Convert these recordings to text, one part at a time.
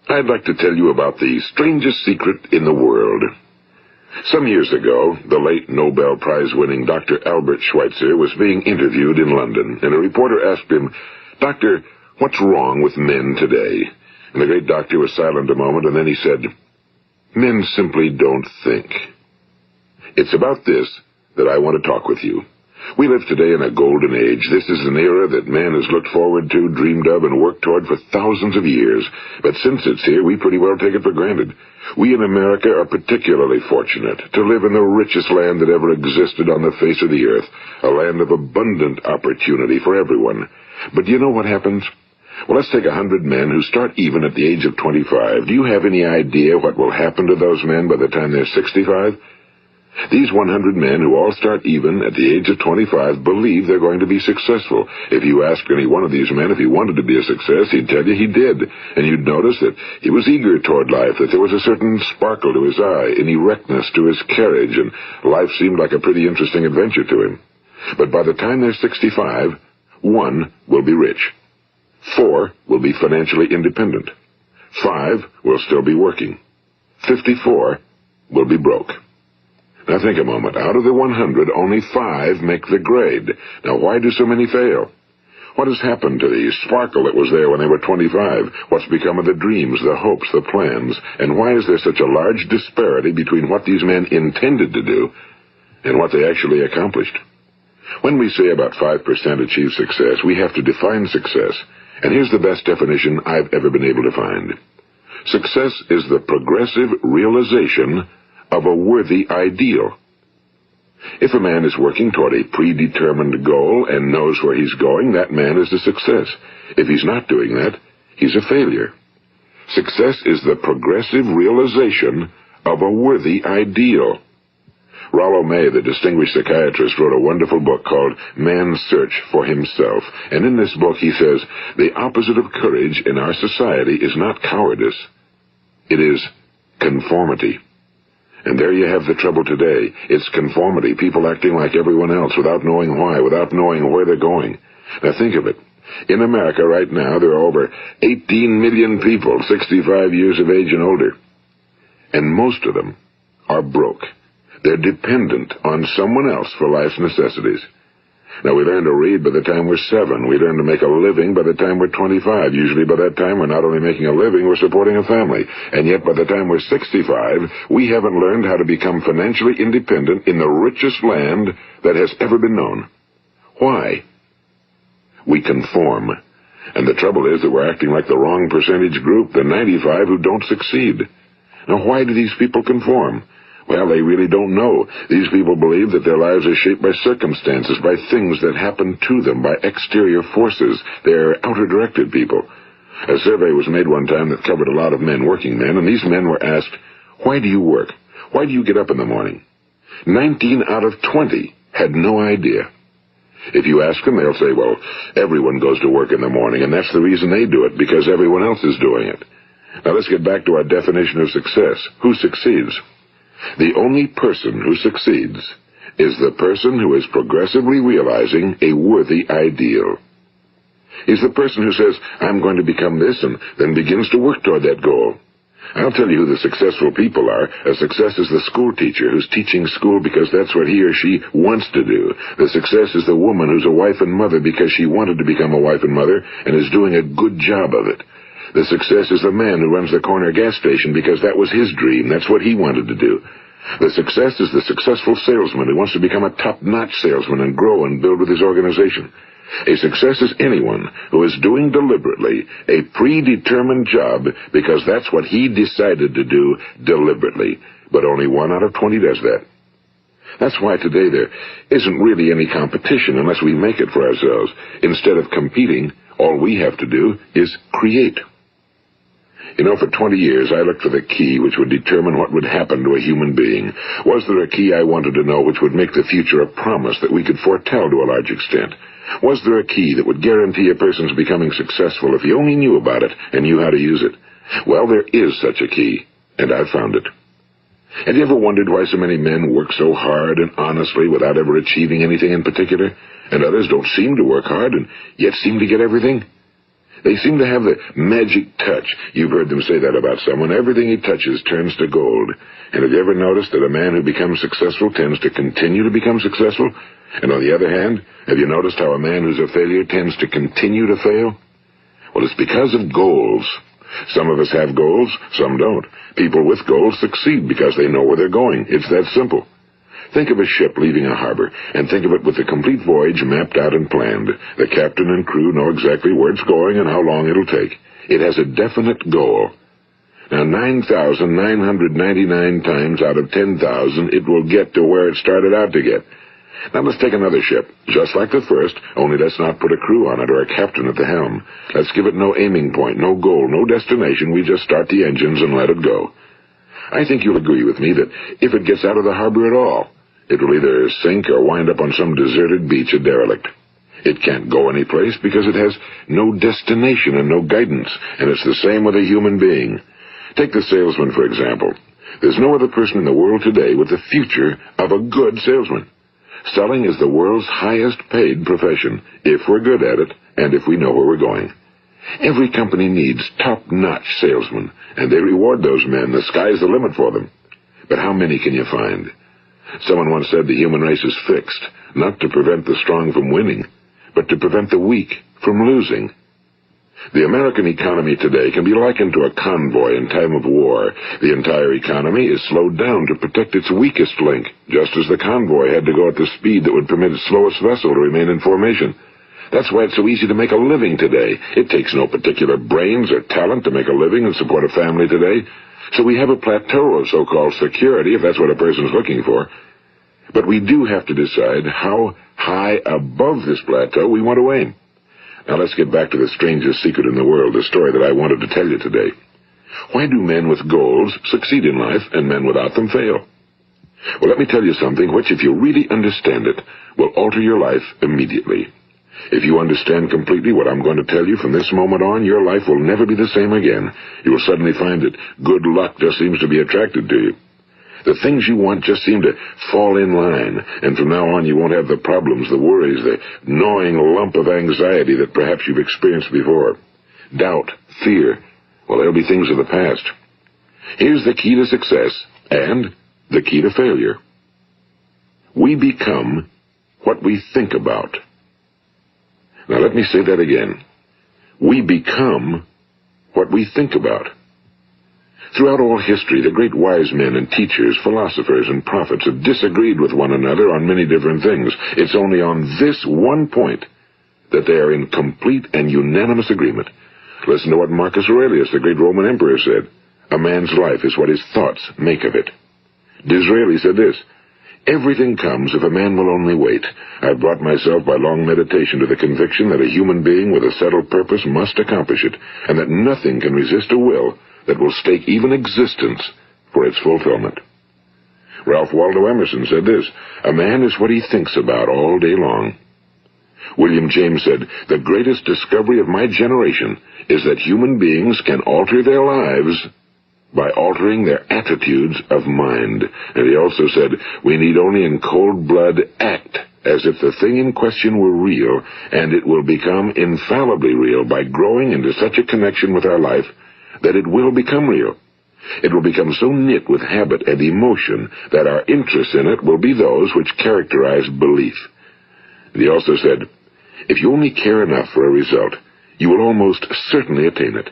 I'd like to tell you about the strangest secret in the world. Some years ago, the late Nobel Prize-winning Dr. Albert Schweitzer was being interviewed in London, and a reporter asked him, "Doctor, what's wrong with men today?" And the great doctor was silent a moment, and then he said, "Men simply don't think." It's about this that I want to talk with you. We live today in a golden age. This is an era that man has looked forward to, dreamed of, and worked toward for thousands of years. But since it's here, we pretty well take it for granted. We in America are particularly fortunate to live in the richest land that ever existed on the face of the earth, a land of abundant opportunity for everyone. But do you know what happens? Well, let's take 100 men who start even at the age of 25. Do you have any idea what will happen to those men by the time they're 65? These 100 men who all start even at the age of 25 believe they're going to be successful. If you ask any one of these men if he wanted to be a success, he'd tell you he did. And you'd notice that he was eager toward life, that there was a certain sparkle to his eye, an erectness to his carriage, and life seemed like a pretty interesting adventure to him. But by the time they're 65, 1 will be rich. 4 will be financially independent. 5 will still be working. 54 will be broke. Now think a moment. Out of the 100, only 5 make the grade. Now why do so many fail? What has happened to the sparkle that was there when they were 25? What's become of the dreams, the hopes, the plans? And why is there such a large disparity between what these men intended to do and what they actually accomplished? When we say about 5% achieve success, we have to define success. And here's the best definition I've ever been able to find. Success is the progressive realization of a worthy ideal. If a man is working toward a predetermined goal and knows where he's going, that man is a success. If he's not doing that, he's a failure. Success is the progressive realization of a worthy ideal. Rollo May, the distinguished psychiatrist, wrote a wonderful book called Man's Search for Himself. And in this book he says, the opposite of courage in our society is not cowardice. It is conformity. And there you have the trouble today. It's conformity, people acting like everyone else without knowing why, without knowing where they're going. Now think of it. In America right now, there are over 18 million people 65 years of age and older. And most of them are broke. They're dependent on someone else for life's necessities. Now, we learn to read by the time we're 7. We learn to make a living by the time we're 25. Usually by that time, we're not only making a living, we're supporting a family. And yet by the time we're 65, we haven't learned how to become financially independent in the richest land that has ever been known. Why? We conform. And the trouble is that we're acting like the wrong percentage group, the 95 who don't succeed. Now, why do these people conform? Well, they really don't know. These people believe that their lives are shaped by circumstances, by things that happen to them, by exterior forces. They're outer-directed people. A survey was made one time that covered a lot of men, working men, and these men were asked, "Why do you work? Why do you get up in the morning?" 19 out of 20 had no idea. If you ask them, they'll say, well, everyone goes to work in the morning, and that's the reason they do it, because everyone else is doing it. Now let's get back to our definition of success. Who succeeds? The only person who succeeds is the person who is progressively realizing a worthy ideal. He's the person who says, I'm going to become this, and then begins to work toward that goal. I'll tell you who the successful people are. A success is the school teacher who's teaching school because that's what he or she wants to do. The success is the woman who's a wife and mother because she wanted to become a wife and mother and is doing a good job of it. The success is the man who runs the corner gas station because that was his dream. That's what he wanted to do. The success is the successful salesman who wants to become a top-notch salesman and grow and build with his organization. A success is anyone who is doing deliberately a predetermined job because that's what he decided to do deliberately. But only 1 out of 20 does that. That's why today there isn't really any competition unless we make it for ourselves. Instead of competing, all we have to do is create. You know, for 20 years I looked for the key which would determine what would happen to a human being. Was there a key I wanted to know which would make the future a promise that we could foretell to a large extent? Was there a key that would guarantee a person's becoming successful if he only knew about it and knew how to use it? Well, there is such a key, and I've found it. Have you ever wondered why so many men work so hard and honestly without ever achieving anything in particular, and others don't seem to work hard and yet seem to get everything? They seem to have the magic touch. You've heard them say that about someone. Everything he touches turns to gold. And have you ever noticed that a man who becomes successful tends to continue to become successful? And on the other hand, have you noticed how a man who's a failure tends to continue to fail? Well, it's because of goals. Some of us have goals, some don't. People with goals succeed because they know where they're going. It's that simple. Think of a ship leaving a harbor, and think of it with the complete voyage mapped out and planned. The captain and crew know exactly where it's going and how long it'll take. It has a definite goal. Now, 9,999 times out of 10,000, it will get to where it started out to get. Now, let's take another ship, just like the first, only let's not put a crew on it or a captain at the helm. Let's give it no aiming point, no goal, no destination. We just start the engines and let it go. I think you'll agree with me that if it gets out of the harbor at all, it will either sink or wind up on some deserted beach, a derelict. It can't go anyplace because it has no destination and no guidance, and it's the same with a human being. Take the salesman, for example. There's no other person in the world today with the future of a good salesman. Selling is the world's highest paid profession, if we're good at it and if we know where we're going. Every company needs top-notch salesmen, and they reward those men. The sky's the limit for them. But how many can you find? Someone once said the human race is fixed, not to prevent the strong from winning, but to prevent the weak from losing. The American economy today can be likened to a convoy in time of war. The entire economy is slowed down to protect its weakest link, just as the convoy had to go at the speed that would permit its slowest vessel to remain in formation. That's why it's so easy to make a living today. It takes no particular brains or talent to make a living and support a family today. So we have a plateau of so-called security, if that's what a person's looking for. But we do have to decide how high above this plateau we want to aim. Now let's get back to the strangest secret in the world, the story that I wanted to tell you today. Why do men with goals succeed in life and men without them fail? Well, let me tell you something which, if you really understand it, will alter your life immediately. If you understand completely what I'm going to tell you from this moment on, your life will never be the same again. You will suddenly find that good luck just seems to be attracted to you. The things you want just seem to fall in line, and from now on you won't have the problems, the worries, the gnawing lump of anxiety that perhaps you've experienced before. Doubt, fear, well, they'll be things of the past. Here's the key to success and the key to failure. We become what we think about. Now let me say that again. We become what we think about. Throughout all history, the great wise men and teachers, philosophers and prophets have disagreed with one another on many different things. It's only on this one point that they are in complete and unanimous agreement. Listen to what Marcus Aurelius, the great Roman emperor, said. A man's life is what his thoughts make of it. Disraeli said this, everything comes if a man will only wait. I've brought myself by long meditation to the conviction that a human being with a settled purpose must accomplish it, and that nothing can resist a will that will stake even existence for its fulfillment. Ralph Waldo Emerson said this, a man is what he thinks about all day long. William James said, the greatest discovery of my generation is that human beings can alter their lives by altering their attitudes of mind. And he also said, we need only in cold blood act as if the thing in question were real, and it will become infallibly real by growing into such a connection with our life that it will become real. It will become so knit with habit and emotion that our interest in it will be those which characterize belief. And he also said, if you only care enough for a result, you will almost certainly attain it.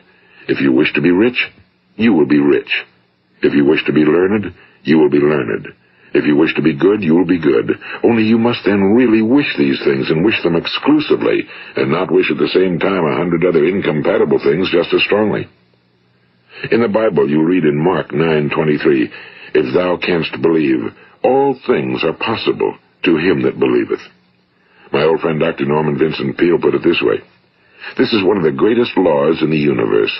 If you wish to be rich, you will be rich. If you wish to be learned, you will be learned. If you wish to be good, you will be good. Only you must then really wish these things and wish them exclusively, and not wish at the same time 100 other incompatible things just as strongly. In the Bible, you read in Mark 9:23, if thou canst believe, all things are possible to him that believeth. My old friend Dr. Norman Vincent Peale put it this way, this is one of the greatest laws in the universe.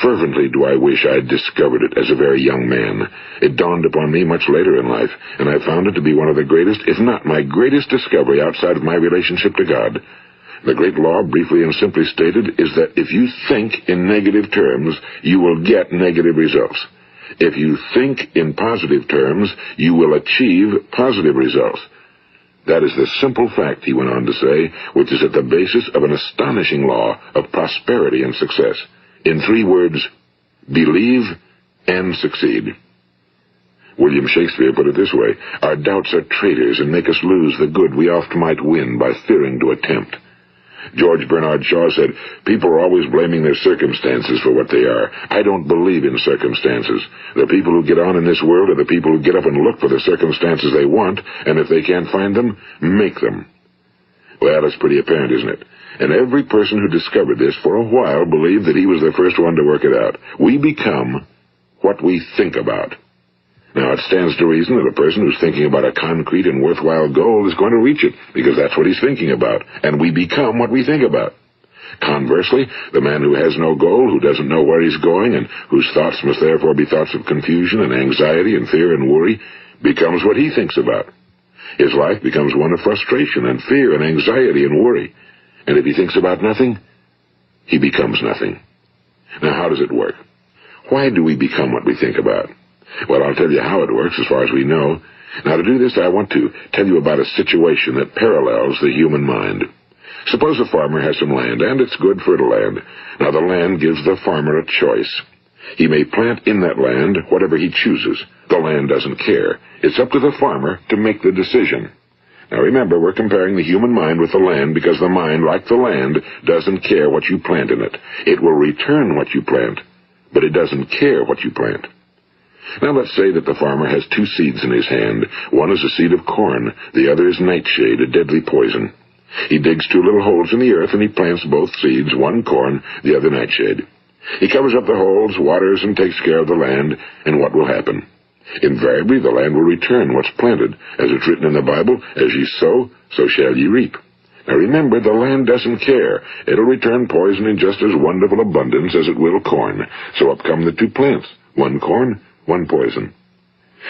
Fervently do I wish I had discovered it as a very young man. It dawned upon me much later in life, and I found it to be one of the greatest, if not my greatest discovery outside of my relationship to God. The great law, briefly and simply stated, is that if you think in negative terms, you will get negative results. If you think in positive terms, you will achieve positive results. That is the simple fact, he went on to say, which is at the basis of an astonishing law of prosperity and success. In 3 words, believe and succeed. William Shakespeare put it this way: our doubts are traitors and make us lose the good we oft might win by fearing to attempt. George Bernard Shaw said, people are always blaming their circumstances for what they are. I don't believe in circumstances. The people who get on in this world are the people who get up and look for the circumstances they want, and if they can't find them, make them. Well, that's pretty apparent, isn't it? And every person who discovered this for a while believed that he was the first one to work it out. We become what we think about. Now, it stands to reason that a person who's thinking about a concrete and worthwhile goal is going to reach it, because that's what he's thinking about, and we become what we think about. Conversely, the man who has no goal, who doesn't know where he's going, and whose thoughts must therefore be thoughts of confusion and anxiety and fear and worry, becomes what he thinks about. His life becomes one of frustration and fear and anxiety and worry. And if he thinks about nothing, he becomes nothing. Now, how does it work? Why do we become what we think about? Well, I'll tell you how it works as far as we know. Now, to do this, I want to tell you about a situation that parallels the human mind. Suppose a farmer has some land, and it's good fertile land. Now, the land gives the farmer a choice. He may plant in that land whatever he chooses. The land doesn't care. It's up to the farmer to make the decision. Now, remember, we're comparing the human mind with the land because the mind, like the land, doesn't care what you plant in it. It will return what you plant, but it doesn't care what you plant. Now let's say that the farmer has 2 seeds in his hand. One is a seed of corn, the other is nightshade, a deadly poison. He digs 2 little holes in the earth and he plants both seeds, one corn, the other nightshade. He covers up the holes, waters, and takes care of the land, and what will happen? Invariably the land will return what's planted. As it's written in the Bible, as ye sow, so shall ye reap. Now remember, the land doesn't care. It'll return poison in just as wonderful abundance as it will corn. So up come the 2 plants, one corn, one poison.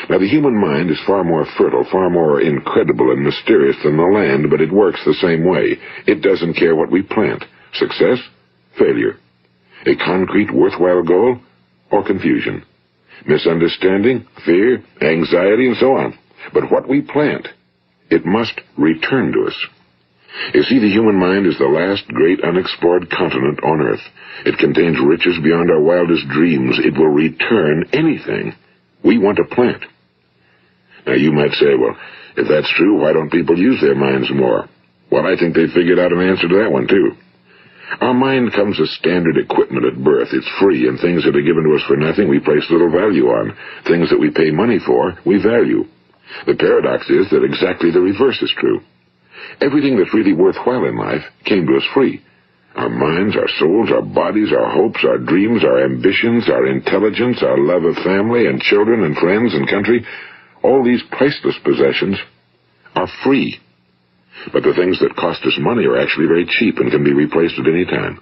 Now, the human mind is far more fertile, far more incredible and mysterious than the land, but it works the same way. It doesn't care what we plant. Success, failure. A concrete, worthwhile goal, or confusion. Misunderstanding, fear, anxiety, and so on. But what we plant, it must return to us. You see, the human mind is the last great unexplored continent on Earth. It contains riches beyond our wildest dreams. It will return anything we want to plant. Now, you might say, well, if that's true, why don't people use their minds more? Well, I think they figured out an answer to that one, too. Our mind comes as standard equipment at birth. It's free, and things that are given to us for nothing we place little value on. Things that we pay money for, we value. The paradox is that exactly the reverse is true. Everything that's really worthwhile in life came to us free. Our minds, our souls, our bodies, our hopes, our dreams, our ambitions, our intelligence, our love of family and children and friends and country, all these priceless possessions are free. But the things that cost us money are actually very cheap and can be replaced at any time.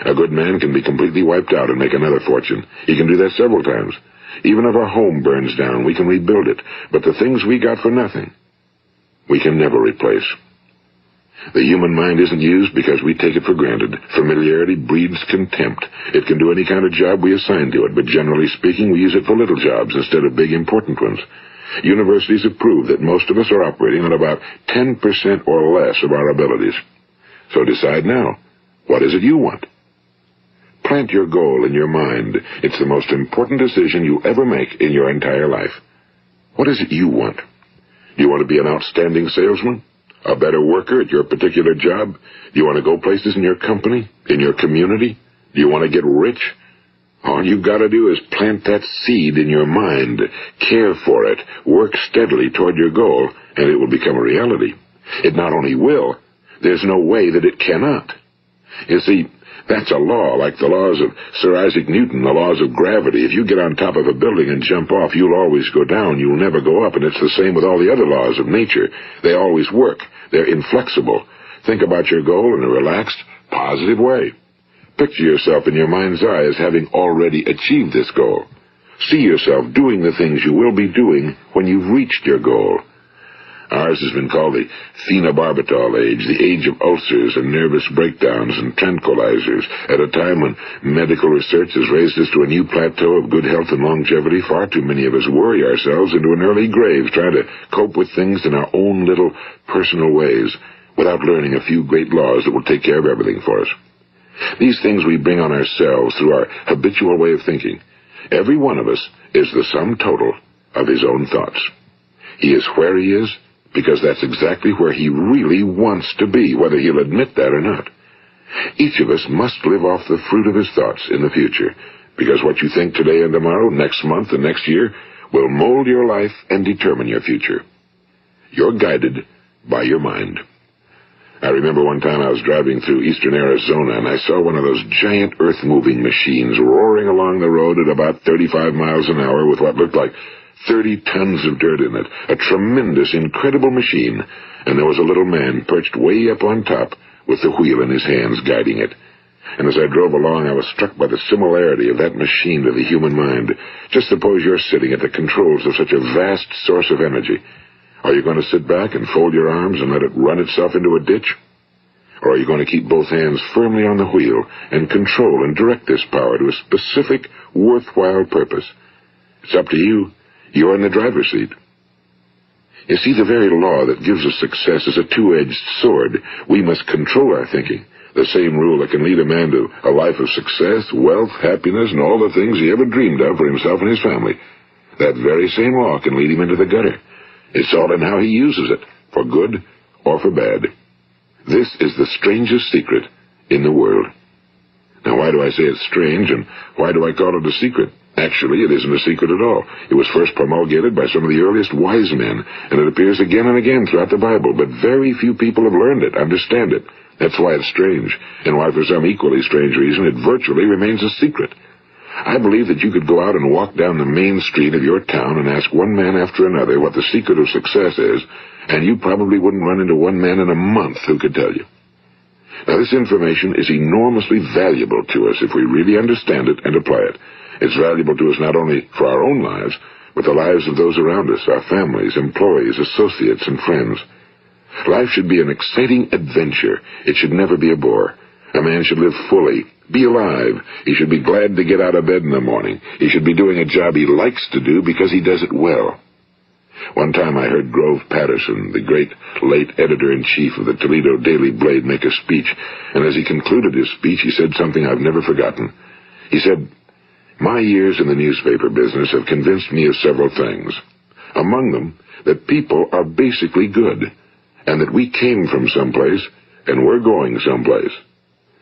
A good man can be completely wiped out and make another fortune. He can do that several times. Even if our home burns down, we can rebuild it. But the things we got for nothing, we can never replace. The human mind isn't used because we take it for granted. Familiarity breeds contempt. It can do any kind of job we assign to it, but generally speaking, we use it for little jobs instead of big, important ones. Universities have proved that most of us are operating on about 10% or less of our abilities. So decide now, what is it you want? Plant your goal in your mind. It's the most important decision you ever make in your entire life. What is it you want? Do you want to be an outstanding salesman? A better worker at your particular job? Do you want to go places in your company? In your community? Do you want to get rich? All you've got to do is plant that seed in your mind, care for it, work steadily toward your goal, and it will become a reality. It not only will, there's no way that it cannot. You see, that's a law, like the laws of Sir Isaac Newton, the laws of gravity. If you get on top of a building and jump off, you'll always go down. You'll never go up, and it's the same with all the other laws of nature. They always work. They're inflexible. Think about your goal in a relaxed, positive way. Picture yourself in your mind's eye as having already achieved this goal. See yourself doing the things you will be doing when you've reached your goal. Ours has been called the phenobarbital age, the age of ulcers and nervous breakdowns and tranquilizers, at a time when medical research has raised us to a new plateau of good health and longevity. Far too many of us worry ourselves into an early grave trying to cope with things in our own little personal ways without learning a few great laws that will take care of everything for us. These things we bring on ourselves through our habitual way of thinking. Every one of us is the sum total of his own thoughts. He is where he is because that's exactly where he really wants to be, whether he'll admit that or not. Each of us must live off the fruit of his thoughts in the future, because what you think today and tomorrow, next month and next year, will mold your life and determine your future. You're guided by your mind. I remember one time I was driving through eastern Arizona, and I saw one of those giant earth-moving machines roaring along the road at about 35 miles an hour with what looked like 30 tons of dirt in it. A tremendous, incredible machine, and there was a little man perched way up on top with the wheel in his hands guiding it. And as I drove along, I was struck by the similarity of that machine to the human mind. Just suppose you're sitting at the controls of such a vast source of energy. Are you going to sit back and fold your arms and let it run itself into a ditch? Or are you going to keep both hands firmly on the wheel and control and direct this power to a specific, worthwhile purpose? It's up to you. You're in the driver's seat. You see, the very law that gives us success is a two-edged sword. We must control our thinking. The same rule that can lead a man to a life of success, wealth, happiness, and all the things he ever dreamed of for himself and his family. That very same law can lead him into the gutter. It's all in how he uses it, for good or for bad. This is the strangest secret in the world. Now, why do I say it's strange, and why do I call it a secret? Actually, it isn't a secret at all. It was first promulgated by some of the earliest wise men, and it appears again and again throughout the Bible, but very few people have learned it, understand it. That's why it's strange, and why for some equally strange reason it virtually remains a secret. I believe that you could go out and walk down the main street of your town and ask one man after another what the secret of success is, and you probably wouldn't run into one man in a month who could tell you. Now, this information is enormously valuable to us if we really understand it and apply it. It's valuable to us not only for our own lives, but the lives of those around us, our families, employees, associates, and friends. Life should be an exciting adventure. It should never be a bore. A man should live fully, be alive. He should be glad to get out of bed in the morning. He should be doing a job he likes to do because he does it well. One time I heard Grove Patterson, the great late editor-in-chief of the Toledo Daily Blade, make a speech, and as he concluded his speech, he said something I've never forgotten. He said, "My years in the newspaper business have convinced me of several things. Among them, that people are basically good, and that we came from someplace, and we're going someplace.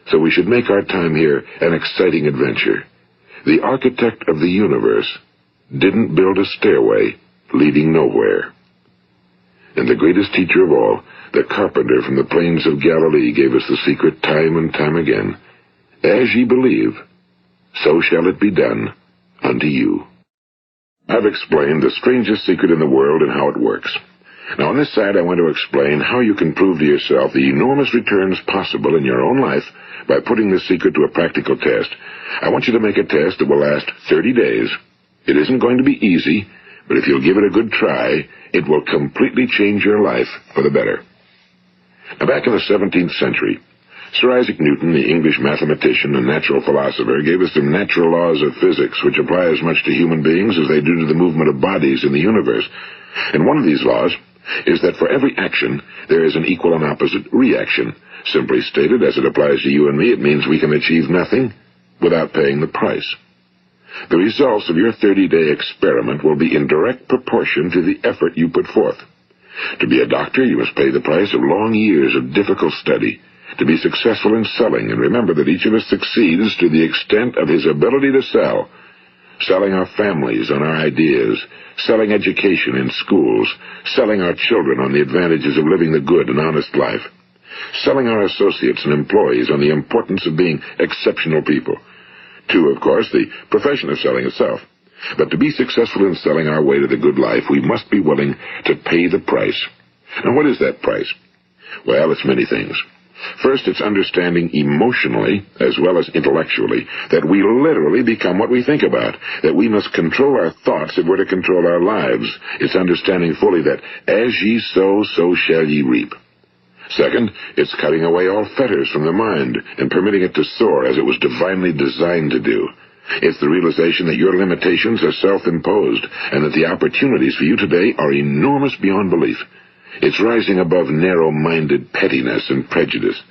So we should make our time here an exciting adventure. The architect of the universe didn't build a stairway leading nowhere." And the greatest teacher of all, the carpenter from the plains of Galilee, gave us the secret time and time again. As ye believe, so shall it be done unto you. I've explained the strangest secret in the world and how it works. Now, on this side, I want to explain how you can prove to yourself the enormous returns possible in your own life by putting this secret to a practical test. I want you to make a test that will last 30 days. It isn't going to be easy, but if you'll give it a good try, it will completely change your life for the better. Now, back in the 17th century, Sir Isaac Newton, the English mathematician and natural philosopher, gave us some natural laws of physics which apply as much to human beings as they do to the movement of bodies in the universe. And one of these laws is that for every action, there is an equal and opposite reaction. Simply stated, as it applies to you and me, it means we can achieve nothing without paying the price. The results of your 30-day experiment will be in direct proportion to the effort you put forth. To be a doctor, you must pay the price of long years of difficult study. To be successful in selling, and remember that each of us succeeds to the extent of his ability to sell. Selling our families on our ideas, selling education in schools, selling our children on the advantages of living the good and honest life, selling our associates and employees on the importance of being exceptional people. To, of course, the profession of selling itself. But to be successful in selling our way to the good life, we must be willing to pay the price. And what is that price? Well, it's many things. First, it's understanding emotionally, as well as intellectually, that we literally become what we think about, that we must control our thoughts if we're to control our lives. It's understanding fully that as ye sow, so shall ye reap. Second, it's cutting away all fetters from the mind and permitting it to soar as it was divinely designed to do. It's the realization that your limitations are self-imposed and that the opportunities for you today are enormous beyond belief. It's rising above narrow-minded pettiness and prejudice.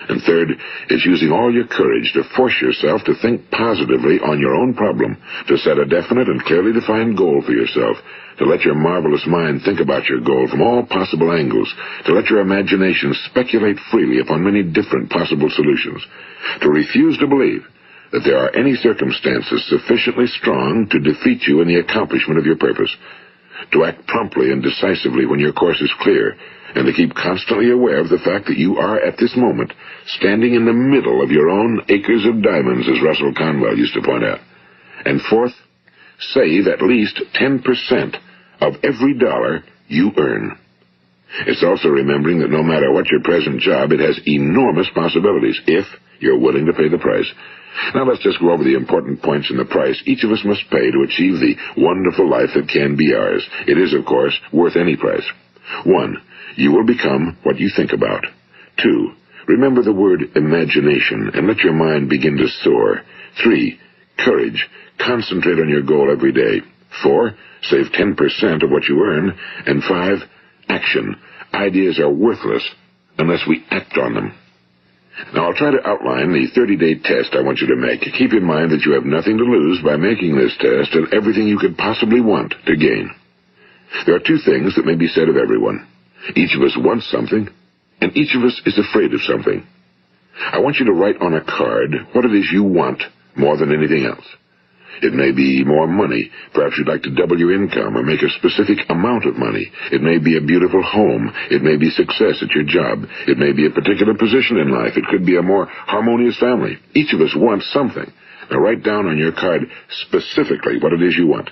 And third, it's using all your courage to force yourself to think positively on your own problem, to set a definite and clearly defined goal for yourself, to let your marvelous mind think about your goal from all possible angles, to let your imagination speculate freely upon many different possible solutions, to refuse to believe that there are any circumstances sufficiently strong to defeat you in the accomplishment of your purpose, to act promptly and decisively when your course is clear, and to keep constantly aware of the fact that you are, at this moment, standing in the middle of your own acres of diamonds, as Russell Conwell used to point out. And fourth, save at least 10% of every dollar you earn. It's also remembering that no matter what your present job, it has enormous possibilities, if you're willing to pay the price. Now let's just go over the important points in the price each of us must pay to achieve the wonderful life that can be ours. It is, of course, worth any price. 1. You will become what you think about. 2. Remember the word imagination and let your mind begin to soar. 3. Courage. Concentrate on your goal every day. 4. Save 10% of what you earn. And 5. Action. Ideas are worthless unless we act on them. Now, I'll try to outline the 30-day test I want you to make. Keep in mind that you have nothing to lose by making this test and everything you could possibly want to gain. There are two things that may be said of everyone. Each of us wants something, and each of us is afraid of something. I want you to write on a card what it is you want more than anything else. It may be more money. Perhaps you'd like to double your income or make a specific amount of money. It may be a beautiful home. It may be success at your job. It may be a particular position in life. It could be a more harmonious family. Each of us wants something. Now write down on your card specifically what it is you want.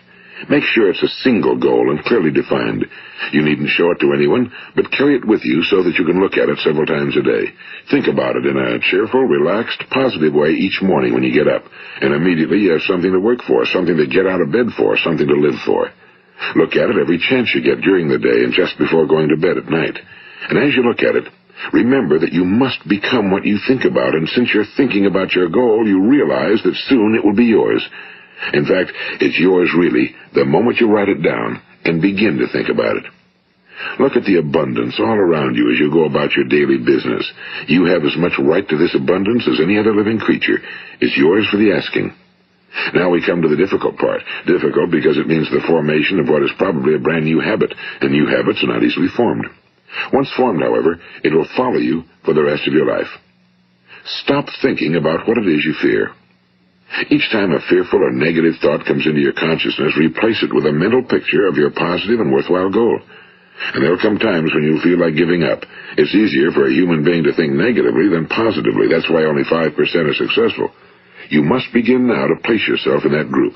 Make sure it's a single goal and clearly defined. You needn't show it to anyone, but carry it with you so that you can look at it several times a day. Think about it in a cheerful, relaxed, positive way each morning when you get up, and immediately you have something to work for, something to get out of bed for, something to live for. Look at it every chance you get during the day and just before going to bed at night. And as you look at it, remember that you must become what you think about, and since you're thinking about your goal, you realize that soon it will be yours. In fact, it's yours really the moment you write it down and begin to think about it. Look at the abundance all around you as you go about your daily business. You have as much right to this abundance as any other living creature. It's yours for the asking. Now we come to the difficult part. Difficult because it means the formation of what is probably a brand new habit, and new habits are not easily formed. Once formed, however, it will follow you for the rest of your life. Stop thinking about what it is you fear. Each time a fearful or negative thought comes into your consciousness, replace it with a mental picture of your positive and worthwhile goal. And there will come times when you'll feel like giving up. It's easier for a human being to think negatively than positively. That's why only 5% are successful. You must begin now to place yourself in that group.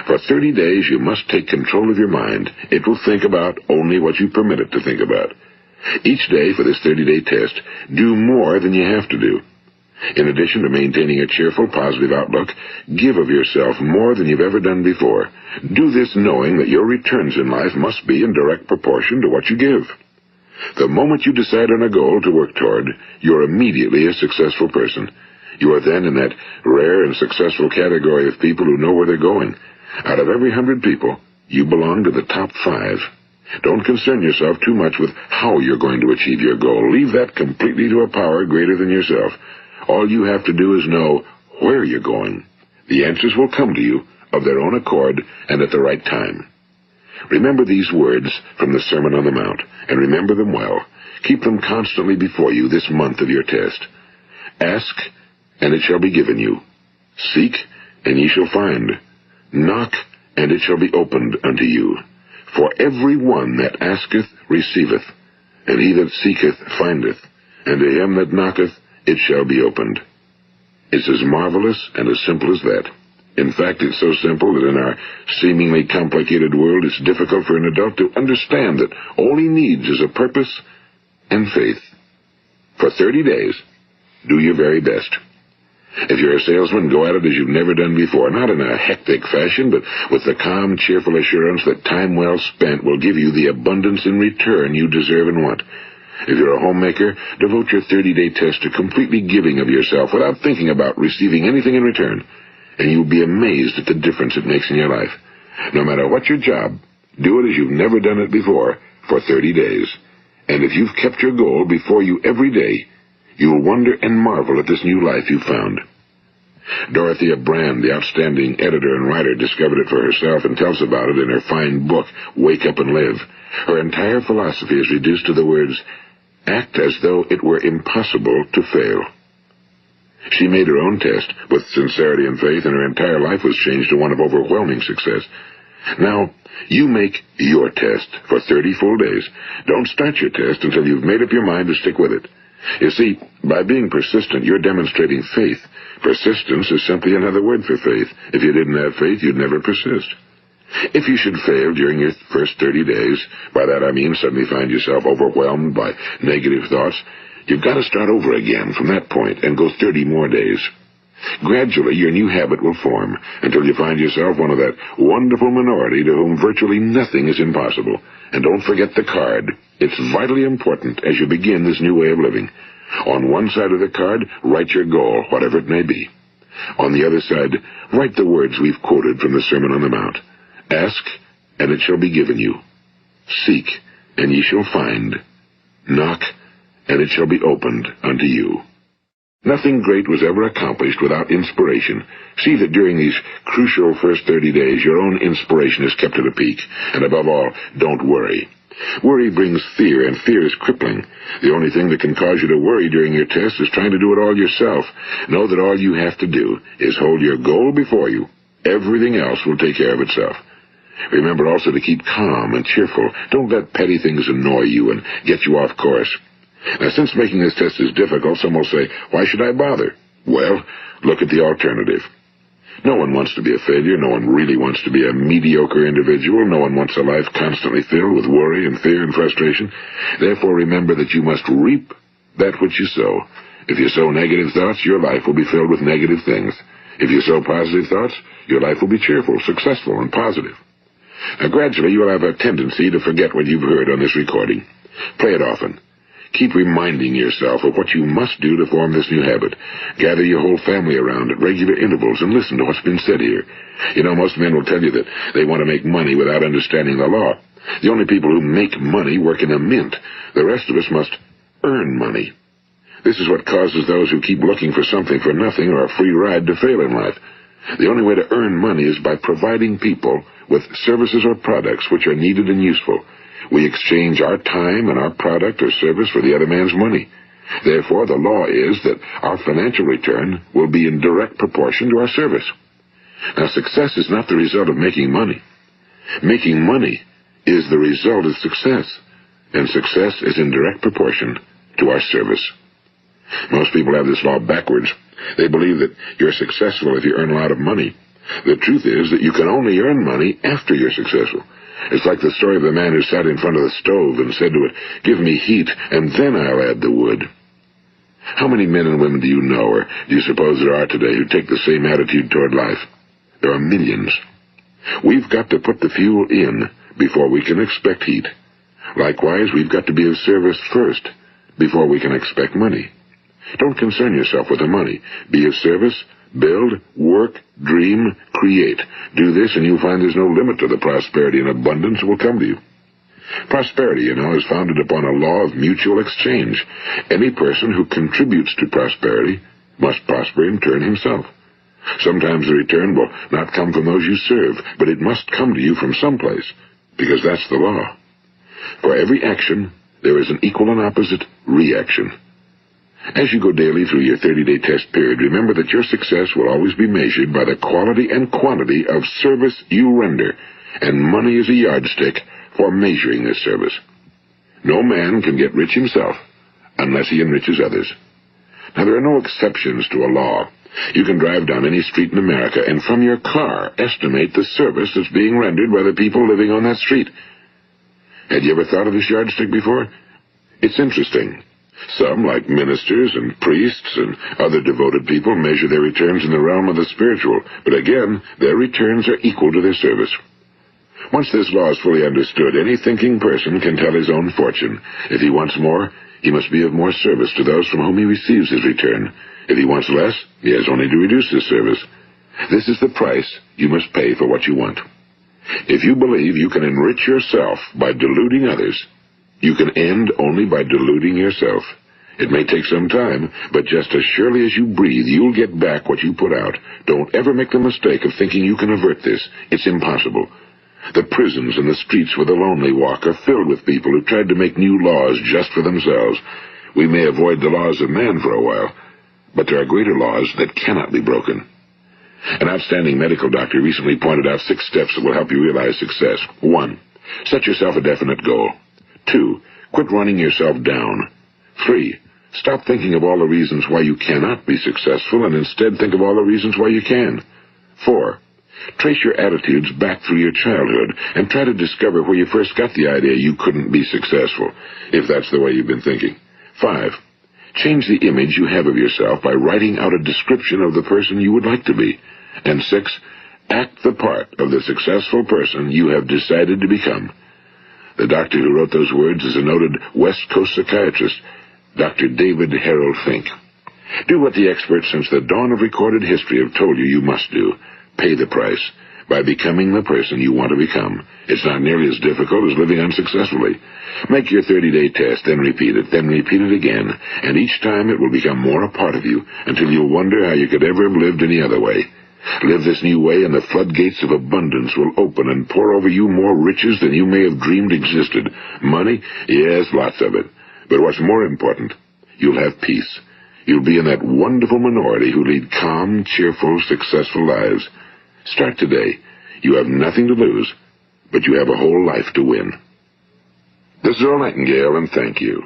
For 30 days, you must take control of your mind. It will think about only what you permit it to think about. Each day for this 30-day test, do more than you have to do. In addition to maintaining a cheerful, positive outlook, give of yourself more than you've ever done before. Do this knowing that your returns in life must be in direct proportion to what you give. The moment you decide on a goal to work toward, you're immediately a successful person. You are then in that rare and successful category of people who know where they're going. Out of every 100 people, you belong to the top 5. Don't concern yourself too much with how you're going to achieve your goal. Leave that completely to a power greater than yourself. All you have to do is know where you're going. The answers will come to you of their own accord and at the right time. Remember these words from the Sermon on the Mount, and remember them well. Keep them constantly before you this month of your test. Ask, and it shall be given you. Seek, and ye shall find. Knock, and it shall be opened unto you. For every one that asketh receiveth, and he that seeketh findeth, and to him that knocketh it shall be opened. It's as marvelous and as simple as that. In fact, it's so simple that in our seemingly complicated world, it's difficult for an adult to understand that all he needs is a purpose and faith. For 30 days, do your very best. If you're a salesman, go at it as you've never done before, not in a hectic fashion, but with the calm, cheerful assurance that time well spent will give you the abundance in return you deserve and want. If you're a homemaker, devote your 30-day test to completely giving of yourself without thinking about receiving anything in return, and you'll be amazed at the difference it makes in your life. No matter what your job, do it as you've never done it before for 30 days. And if you've kept your goal before you every day, you'll wonder and marvel at this new life you've found. Dorothea Brand, the outstanding editor and writer, discovered it for herself and tells about it in her fine book, Wake Up and Live. Her entire philosophy is reduced to the words, act as though it were impossible to fail. She made her own test with sincerity and faith, and her entire life was changed to one of overwhelming success. Now, you make your test for 30 full days. Don't start your test until you've made up your mind to stick with it. You see, by being persistent, you're demonstrating faith. Persistence is simply another word for faith. If you didn't have faith, you'd never persist. If you should fail during your first 30 days, by that I mean suddenly find yourself overwhelmed by negative thoughts, you've got to start over again from that point and go 30 more days. Gradually, your new habit will form until you find yourself one of that wonderful minority to whom virtually nothing is impossible. And don't forget the card. It's vitally important as you begin this new way of living. On one side of the card, write your goal, whatever it may be. On the other side, write the words we've quoted from the Sermon on the Mount. Ask, and it shall be given you. Seek, and ye shall find. Knock, and it shall be opened unto you. Nothing great was ever accomplished without inspiration. See that during these crucial first 30 days, your own inspiration is kept at a peak. And above all, don't worry. Worry brings fear, and fear is crippling. The only thing that can cause you to worry during your test is trying to do it all yourself. Know that all you have to do is hold your goal before you. Everything else will take care of itself. Remember also to keep calm and cheerful. Don't let petty things annoy you and get you off course. Now, since making this test is difficult, some will say, why should I bother? Well, look at the alternative. No one wants to be a failure. No one really wants to be a mediocre individual. No one wants a life constantly filled with worry and fear and frustration. Therefore, remember that you must reap that which you sow. If you sow negative thoughts, your life will be filled with negative things. If you sow positive thoughts, your life will be cheerful, successful, and positive. Now, gradually, you'll have a tendency to forget what you've heard on this recording. Play it often. Keep reminding yourself of what you must do to form this new habit. Gather your whole family around at regular intervals and listen to what's been said here. You know, most men will tell you that they want to make money without understanding the law. The only people who make money work in a mint. The rest of us must earn money. This is what causes those who keep looking for something for nothing or a free ride to fail in life. The only way to earn money is by providing people with services or products which are needed and useful. We exchange our time and our product or service for the other man's money. Therefore, the law is that our financial return will be in direct proportion to our service. Now, success is not the result of making money. Making money is the result of success, and success is in direct proportion to our service. Most people have this law backwards. They believe that you're successful if you earn a lot of money. The truth is that you can only earn money after you're successful. It's like the story of the man who sat in front of the stove and said to it, give me heat, and then I'll add the wood. How many men and women do you know, or do you suppose there are today, who take the same attitude toward life? There are millions. We've got to put the fuel in before we can expect heat. Likewise, we've got to be of service first before we can expect money. Don't concern yourself with the money. Be of service, build, work, dream, create. Do this, and you'll find there's no limit to the prosperity and abundance that will come to you. Prosperity, you know, is founded upon a law of mutual exchange. Any person who contributes to prosperity must prosper in turn himself. Sometimes the return will not come from those you serve, but it must come to you from someplace, because that's the law. For every action, there is an equal and opposite reaction. As you go daily through your 30-day test period, remember that your success will always be measured by the quality and quantity of service you render, and money is a yardstick for measuring this service. No man can get rich himself unless he enriches others. Now, there are no exceptions to a law. You can drive down any street in America and from your car estimate the service that's being rendered by the people living on that street. Had you ever thought of this yardstick before? It's interesting. Some, like ministers and priests and other devoted people, measure their returns in the realm of the spiritual, but again, their returns are equal to their service. Once this law is fully understood, any thinking person can tell his own fortune. If he wants more, he must be of more service to those from whom he receives his return. If he wants less, he has only to reduce his service. This is the price you must pay for what you want. If you believe you can enrich yourself by deluding others, you can end only by deluding yourself. It may take some time, but just as surely as you breathe, you'll get back what you put out. Don't ever make the mistake of thinking you can avert this. It's impossible. The prisons and the streets where the lonely walk are filled with people who tried to make new laws just for themselves. We may avoid the laws of man for a while, but there are greater laws that cannot be broken. An outstanding medical doctor recently pointed out 6 steps that will help you realize success. 1. Set yourself a definite goal. 2. Quit running yourself down. 3. Stop thinking of all the reasons why you cannot be successful and instead think of all the reasons why you can. 4. Trace your attitudes back through your childhood and try to discover where you first got the idea you couldn't be successful, if that's the way you've been thinking. 5. Change the image you have of yourself by writing out a description of the person you would like to be. And 6. Act the part of the successful person you have decided to become. The doctor who wrote those words is a noted West Coast psychiatrist, Dr. David Harold Fink. Do what the experts since the dawn of recorded history have told you must do. Pay the price by becoming the person you want to become. It's not nearly as difficult as living unsuccessfully. Make your 30-day test, then repeat it again, and each time it will become more a part of you until you'll wonder how you could ever have lived any other way. Live this new way, and the floodgates of abundance will open and pour over you more riches than you may have dreamed existed. Money? Yes, lots of it. But what's more important, you'll have peace. You'll be in that wonderful minority who lead calm, cheerful, successful lives. Start today. You have nothing to lose, but you have a whole life to win. This is Earl Nightingale, and thank you.